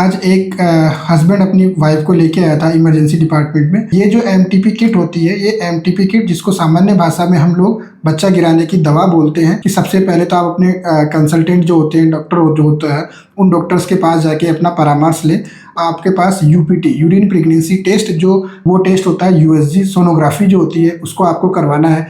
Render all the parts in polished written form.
आज एक हस्बैंड अपनी वाइफ को लेके आया था इमरजेंसी डिपार्टमेंट में। ये जो एमटीपी किट होती है, ये एमटीपी किट जिसको सामान्य भाषा में हम लोग बच्चा गिराने की दवा बोलते हैं, कि सबसे पहले तो आप अपने कंसल्टेंट जो होते हैं, डॉक्टर जो होता है, उन डॉक्टर्स के पास जाके अपना परामर्श लें। आपके पास यूपीटी, यूरिन प्रेगनेंसी टेस्ट, जो वो टेस्ट होता है, यूएसजी सोनोग्राफी जो होती है, उसको आपको करवाना है।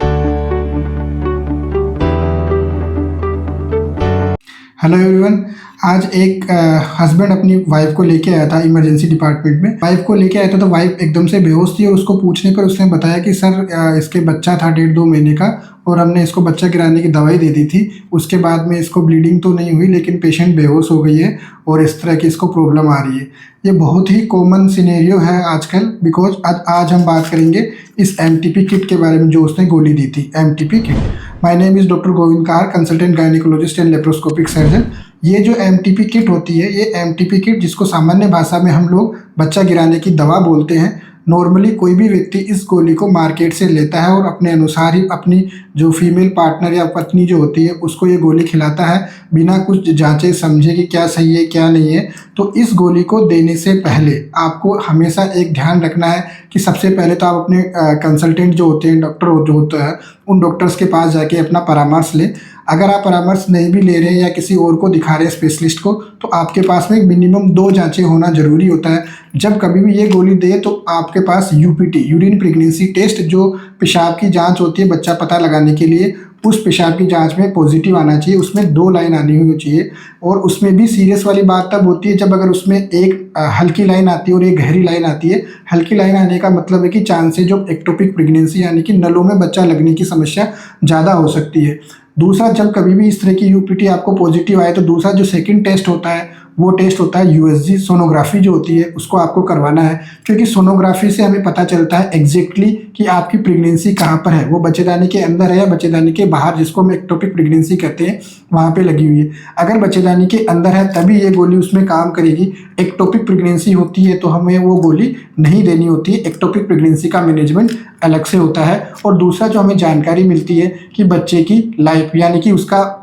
हेलो एवरीवन, आज एक हस्बैंड अपनी वाइफ को लेके आया था इमरजेंसी डिपार्टमेंट में। वाइफ को लेके आया था तो वाइफ एकदम से बेहोश थी और उसको पूछने पर उसने बताया कि सर इसके बच्चा था 1.5-2 महीने का और हमने इसको बच्चा गिराने की दवाई दे दी थी। उसके बाद में इसको ब्लीडिंग तो नहीं हुई, लेकिन पेशेंट बेहोश हो गई है और इस तरह की इसको प्रॉब्लम आ रही है। ये बहुत ही कॉमन सिनेरियो है आजकल, बिकॉज आज हम बात करेंगे इस एमटीपी किट के बारे में जो उसने गोली दी थी, MTP kit. My name is doctor Govind Kahar, consultant gynaecologist and laparoscopic surgeon. ये जो एमटीपी किट होती है, ये एमटीपी किट जिसको सामान्य भाषा में हम लोग बच्चा गिराने की दवा बोलते हैं। नॉर्मली कोई भी व्यक्ति इस गोली को मार्केट से लेता है और अपने अनुसार ही अपनी जो फीमेल पार्टनर या पत्नी जो होती है उसको ये गोली खिलाता है, बिना कुछ जांचे समझे कि क्या सही है क्या नहीं है। तो इस गोली को देने से पहले आपको हमेशा एक ध्यान रखना है कि सबसे पहले तो आप अपने कंसल्टेंट जो होते हैं, डॉक्टर जो होता है, उन डॉक्टर्स के पास जाके अपना परामर्श लें। अगर आप परामर्श नहीं भी ले रहे हैं या किसी और को दिखा रहे हैं स्पेशलिस्ट को, तो आपके पास में मिनिमम 2 जांचें होना ज़रूरी होता है। जब कभी भी ये गोली दे तो आपके पास यूपीटी, यूरिन प्रेगनेंसी टेस्ट, जो पेशाब की जांच होती है बच्चा पता लगाने के लिए, उस पेशाब की जांच में पॉजिटिव आना चाहिए। उसमें 2 लाइन आनी हुई चाहिए। और उसमें भी सीरियस वाली बात तब होती है जब अगर उसमें एक हल्की लाइन आती है और एक गहरी लाइन आती है। हल्की लाइन आने का मतलब है कि चांसेज ऑफ एक्टोपिक प्रेगनेंसी यानी कि नलों में बच्चा लगने की समस्या ज़्यादा हो सकती है। दूसरा, जब कभी भी इस तरह की यूपीटी आपको पॉजिटिव आए तो दूसरा जो सेकंड टेस्ट होता है वो टेस्ट होता है यूएसजी सोनोग्राफी जो होती है, उसको आपको करवाना है। क्योंकि सोनोग्राफी से हमें पता चलता है एग्जैक्टली कि आपकी प्रेगनेंसी कहाँ पर है, वो बच्चेदानी के अंदर है या बच्चेदानी के बाहर, जिसको हम एक्टोपिक प्रेगनेंसी कहते हैं, वहाँ पे लगी हुई है। अगर बच्चेदानी के अंदर है तभी ये गोली उसमें काम करेगी। एक्टोपिक प्रेगनेंसी होती है तो हमें वो गोली नहीं देनी होती है। एक्टोपिक प्रेगनेंसी का मैनेजमेंट अलग से होता है। और दूसरा जो हमें जानकारी मिलती है कि बच्चे की लाइफ यानी कि उसका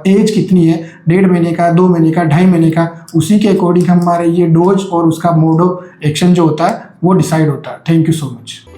एज कितनी है, 1.5 महीने का, 2 महीने का, 2.5 महीने का, उसी के अकॉर्डिंग हमारे ये डोज और उसका मोड ऑफ एक्शन जो होता है वो डिसाइड होता है। Thank you so much.